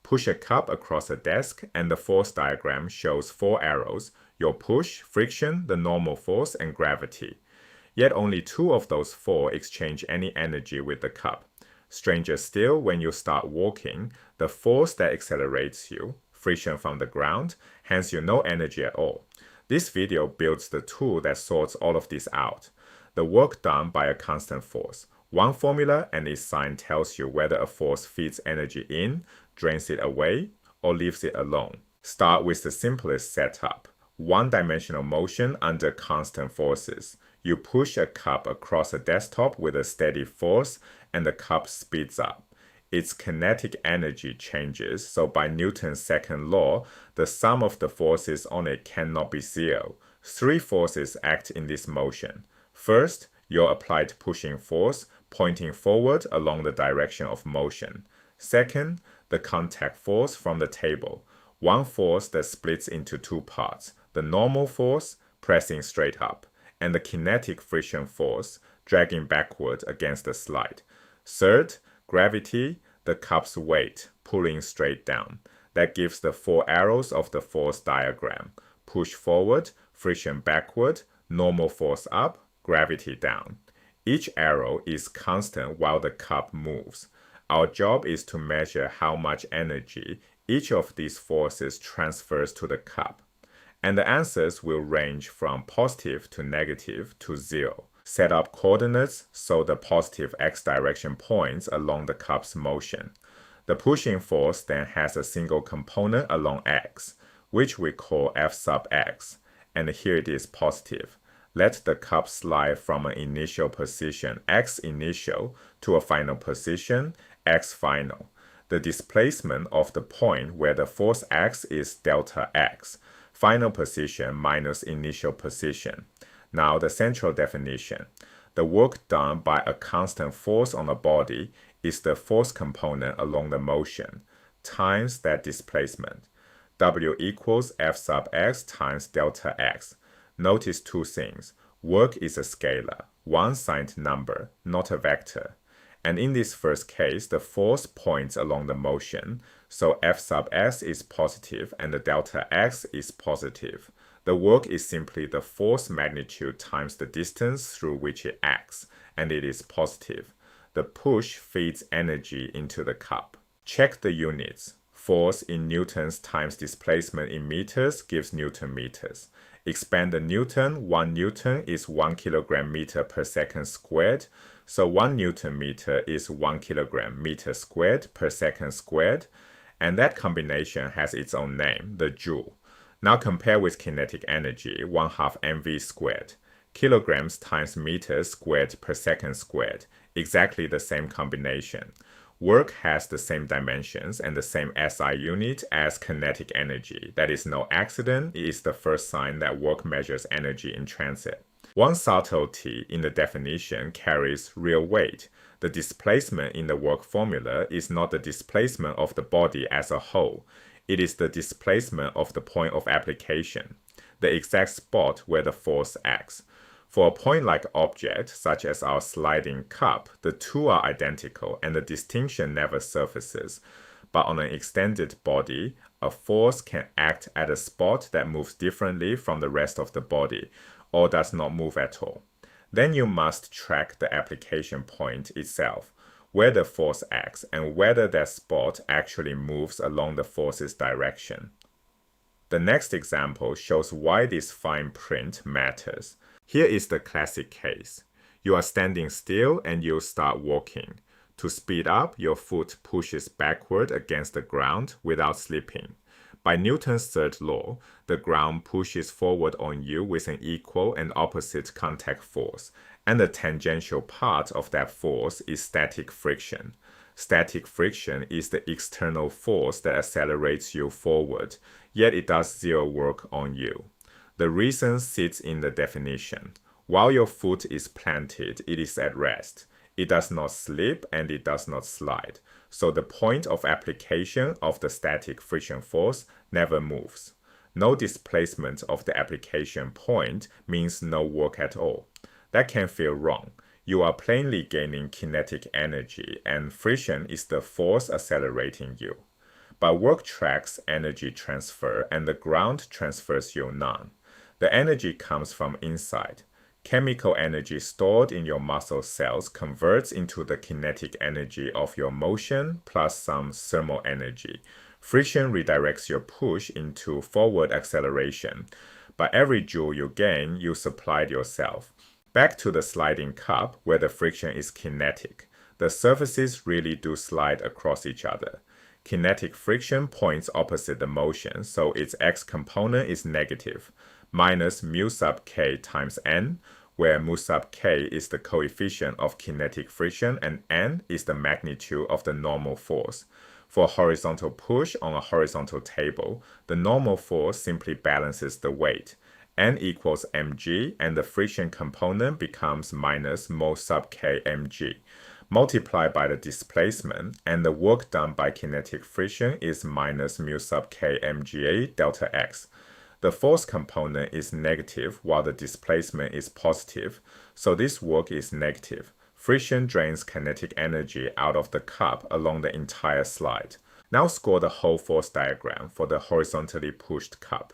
Push a cup across a desk and the force diagram shows 4 arrows: your push, friction, the normal force, and gravity. Yet only 2 of those 4 exchange any energy with the cup. Stranger still, when you start walking, the force that accelerates you, friction from the ground, hands you no energy at all. This video builds the tool that sorts all of this out. The work done by a constant force. One formula and its sign tells you whether a force feeds energy in, drains it away, or leaves it alone. Start with the simplest setup. One-dimensional motion under constant forces. You push a cup across a desktop with a steady force, and the cup speeds up. Its kinetic energy changes, so by Newton's second law, the sum of the forces on it cannot be 0. 3 forces act in this motion. First, your applied pushing force, pointing forward along the direction of motion. Second, the contact force from the table. One force that splits into 2 parts. The normal force, pressing straight up, and the kinetic friction force, dragging backward against the slide. Third, gravity, the cup's weight, pulling straight down. That gives the 4 arrows of the force diagram. Push forward, friction backward, normal force up, gravity down. Each arrow is constant while the cup moves. Our job is to measure how much energy each of these forces transfers to the cup. And the answers will range from positive to negative to 0. Set up coordinates so the positive x direction points along the cup's motion. The pushing force then has a single component along x, which we call F sub x, and here it is positive. Let the cup slide from an initial position x initial to a final position x final. The displacement of the point where the force acts is delta x, final position minus initial position. Now the central definition. The work done by a constant force on a body is the force component along the motion times that displacement. W equals F sub x times delta x. Notice 2 things. Work is a scalar, one signed number, not a vector. And in this first case, the force points along the motion, so F sub s is positive and the delta x is positive. The work is simply the force magnitude times the distance through which it acts, and it is positive. The push feeds energy into the cup. Check the units. Force in newtons times displacement in meters gives Newton meters. Expand the Newton, 1 Newton is 1 kilogram meter per second squared, so 1 Newton meter is 1 kilogram meter squared per second squared, and that combination has its own name, the joule. Now compare with kinetic energy, 1/2 mv squared. Kilograms times meters squared per second squared, exactly the same combination. Work has the same dimensions and the same SI unit as kinetic energy. That is no accident, it is the first sign that work measures energy in transit. One subtlety in the definition carries real weight. The displacement in the work formula is not the displacement of the body as a whole. It is the displacement of the point of application, the exact spot where the force acts. For a point-like object, such as our sliding cup, the 2 are identical and the distinction never surfaces. But on an extended body, a force can act at a spot that moves differently from the rest of the body, or does not move at all. Then you must track the application point itself, where the force acts, and whether that spot actually moves along the force's direction. The next example shows why this fine print matters. Here is the classic case. You are standing still and you start walking. To speed up, your foot pushes backward against the ground without slipping. By Newton's third law, the ground pushes forward on you with an equal and opposite contact force, and the tangential part of that force is static friction. Static friction is the external force that accelerates you forward, yet it does 0 work on you. The reason sits in the definition. While your foot is planted, it is at rest. It does not slip and it does not slide. So the point of application of the static friction force never moves. No displacement of the application point means no work at all. That can feel wrong. You are plainly gaining kinetic energy and friction is the force accelerating you. but work tracks energy transfer and the ground transfers you none. The energy comes from inside. Chemical energy stored in your muscle cells converts into the kinetic energy of your motion plus some thermal energy. Friction redirects your push into forward acceleration. But every joule you gain, you supplied yourself. Back to the sliding cup where the friction is kinetic. The surfaces really do slide across each other. Kinetic friction points opposite the motion, so its x component is negative, minus mu sub k times n, where mu sub k is the coefficient of kinetic friction and n is the magnitude of the normal force. For a horizontal push on a horizontal table, the normal force simply balances the weight. N equals mg and the friction component becomes minus mu sub k mg. Multiplied by the displacement, and the work done by kinetic friction is minus mu sub k mga delta x. The force component is negative while the displacement is positive, so this work is negative. Friction drains kinetic energy out of the cup along the entire slide. Now score the whole force diagram for the horizontally pushed cup.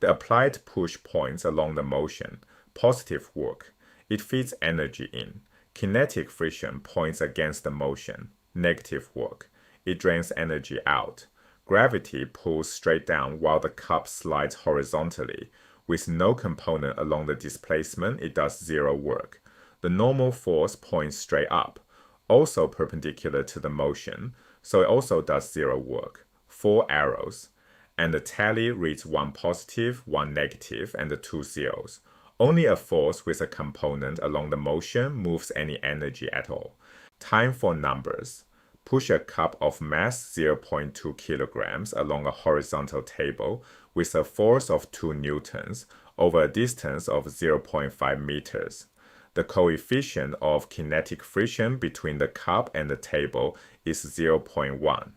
The applied push points along the motion. Positive work. It feeds energy in. Kinetic friction points against the motion. Negative work. It drains energy out. Gravity pulls straight down while the cup slides horizontally. With no component along the displacement, it does zero work. The normal force points straight up, also perpendicular to the motion, so it also does zero work. 4 arrows. And the tally reads 1 positive, 1 negative, and the 2 zeros. Only a force with a component along the motion moves any energy at all. Time for numbers. Push a cup of mass 0.2 kilograms along a horizontal table with a force of 2 newtons over a distance of 0.5 meters. The coefficient of kinetic friction between the cup and the table is 0.1.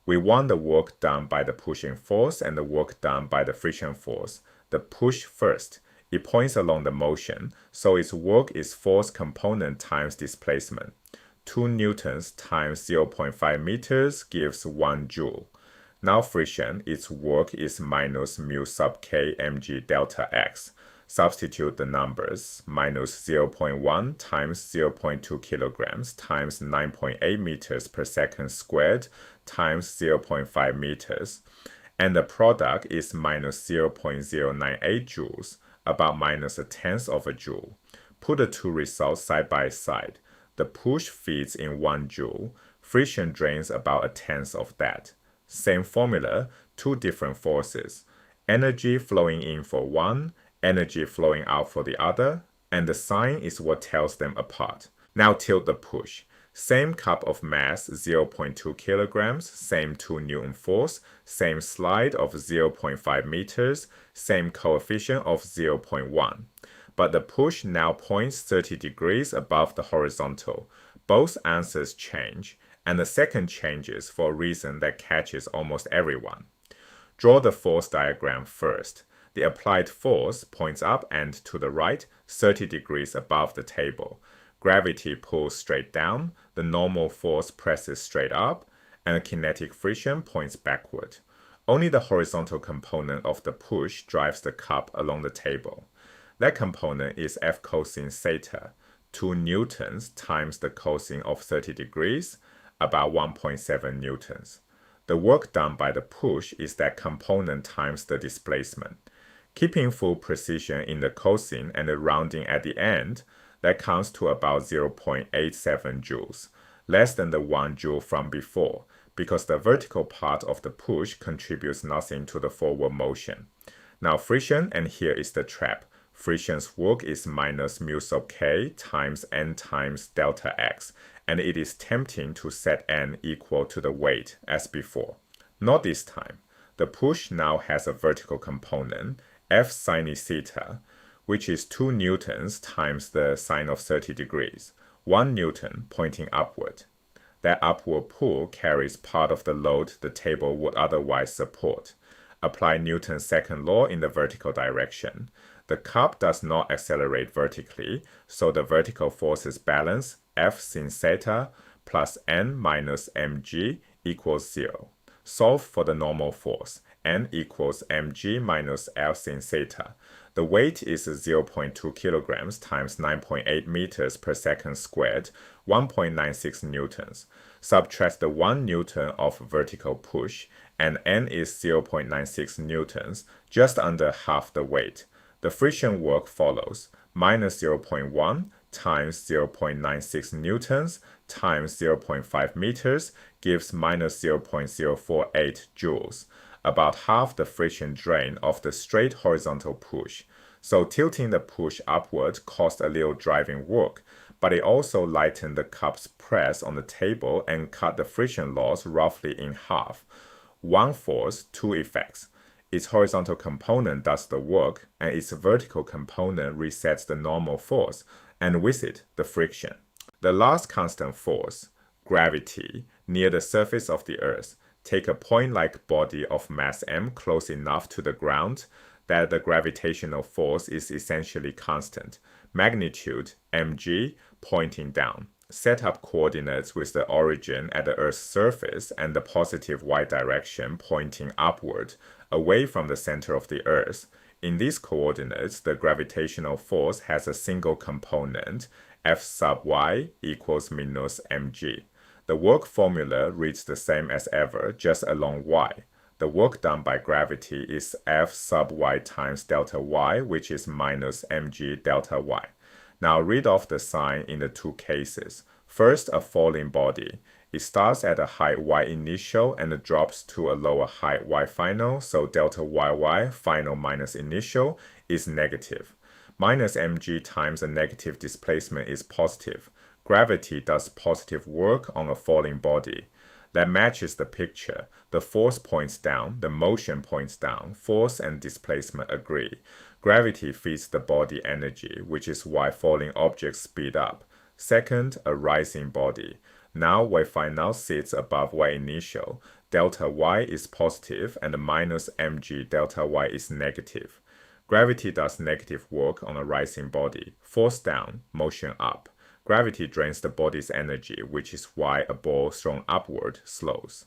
We want the work done by the pushing force and the work done by the friction force. The push first. It points along the motion, so its work is force component times displacement. 2 newtons times 0.5 meters gives 1 joule. Now friction, its work is minus mu sub k mg delta x. Substitute the numbers, minus 0.1 times 0.2 kilograms times 9.8 meters per second squared times 0.5 meters. And the product is minus 0.098 joules, about minus a tenth of a joule. Put the two results side by side. The push feeds in 1 joule. Friction drains about a tenth of that. Same formula, 2 different forces. Energy flowing in for one, energy flowing out for the other, and the sign is what tells them apart. Now tilt the push. Same cup of mass 0.2 kilograms, same 2 Newton force, same slide of 0.5 meters, same coefficient of 0.1. But the push now points 30 degrees above the horizontal. Both answers change, and the second changes for a reason that catches almost everyone. Draw the force diagram first. The applied force points up and to the right, 30 degrees above the table. Gravity pulls straight down, the normal force presses straight up, and the kinetic friction points backward. Only the horizontal component of the push drives the cup along the table. That component is F cosine theta, 2 newtons times the cosine of 30 degrees, about 1.7 newtons. The work done by the push is that component times the displacement. Keeping full precision in the cosine and the rounding at the end, that comes to about 0.87 joules, less than the 1 joule from before, because the vertical part of the push contributes nothing to the forward motion. Now friction, and here is the trap. Friction's work is minus mu sub k times n times delta x, and it is tempting to set n equal to the weight as before. Not this time. The push now has a vertical component, F sine theta, which is 2 newtons times the sine of 30 degrees, 1 newton pointing upward. That upward pull carries part of the load the table would otherwise support. Apply Newton's second law in the vertical direction. The cup does not accelerate vertically, so the vertical forces balance F sin theta plus n minus mg equals 0. Solve for the normal force. N equals mg minus L sin theta. The weight is 0.2 kilograms times 9.8 meters per second squared, 1.96 newtons. Subtract the 1 newton of vertical push, and N is 0.96 newtons, just under half the weight. The friction work follows, minus 0.1 times 0.96 newtons times 0.5 meters gives minus 0.048 joules, about half the friction drain of the straight horizontal push. So tilting the push upward caused a little driving work, but it also lightened the cup's press on the table and cut the friction loss roughly in half. One force, two effects. Its horizontal component does the work, and its vertical component resets the normal force, and with it, the friction. The last constant force, gravity, near the surface of the Earth, take a point-like body of mass m close enough to the ground that the gravitational force is essentially constant, magnitude mg pointing down. Set up coordinates with the origin at the Earth's surface and the positive y direction pointing upward, away from the center of the Earth. In these coordinates, the gravitational force has a single component, F sub y equals minus mg. The work formula reads the same as ever, just along y. The work done by gravity is F sub y times delta y, which is minus mg delta y. Now read off the sign in the two cases. First, a falling body. It starts at a height y initial and drops to a lower height y final, so delta yy, final minus initial, is negative. Minus mg times a negative displacement is positive. Gravity does positive work on a falling body. That matches the picture. The force points down, the motion points down, force and displacement agree. Gravity feeds the body energy, which is why falling objects speed up. Second, a rising body. Now y final sits above y initial. Delta y is positive and minus mg delta y is negative. Gravity does negative work on a rising body. Force down, motion up. Gravity drains the body's energy, which is why a ball thrown upward slows.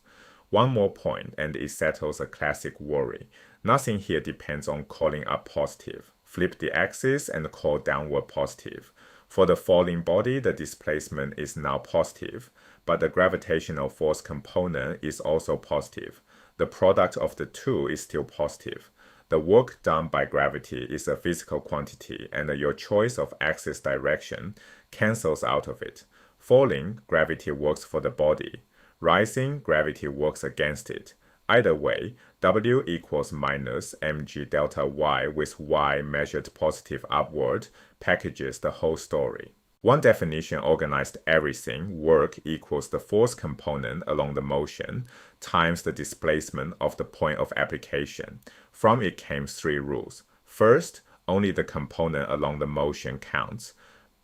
One more point, and it settles a classic worry. Nothing here depends on calling up positive. Flip the axis and call downward positive. For the falling body, the displacement is now positive, but the gravitational force component is also positive. The product of the two is still positive. The work done by gravity is a physical quantity, and your choice of axis direction cancels out of it. Falling, gravity works for the body. Rising, gravity works against it. Either way, W equals minus mg delta y with y measured positive upward packages the whole story. One definition organized everything. Work equals the force component along the motion times the displacement of the point of application. From it came three rules. First, only the component along the motion counts.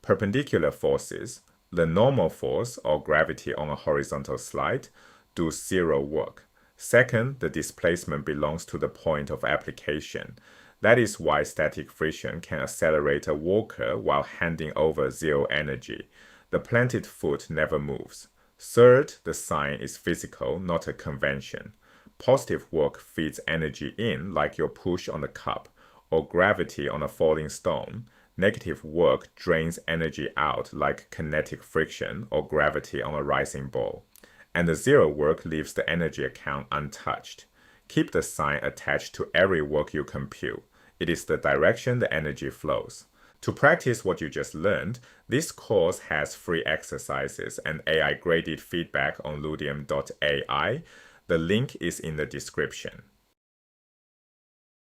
Perpendicular forces, the normal force or gravity on a horizontal slide, do zero work. Second, the displacement belongs to the point of application. That is why static friction can accelerate a walker while handing over zero energy. The planted foot never moves. Third, the sign is physical, not a convention. Positive work feeds energy in like your push on the cup, or gravity on a falling stone. Negative work drains energy out like kinetic friction or gravity on a rising ball. And the zero work leaves the energy account untouched. Keep the sign attached to every work you compute. It is the direction the energy flows. To practice what you just learned, this course has free exercises and AI graded feedback on ludium.ai. The link is in the description.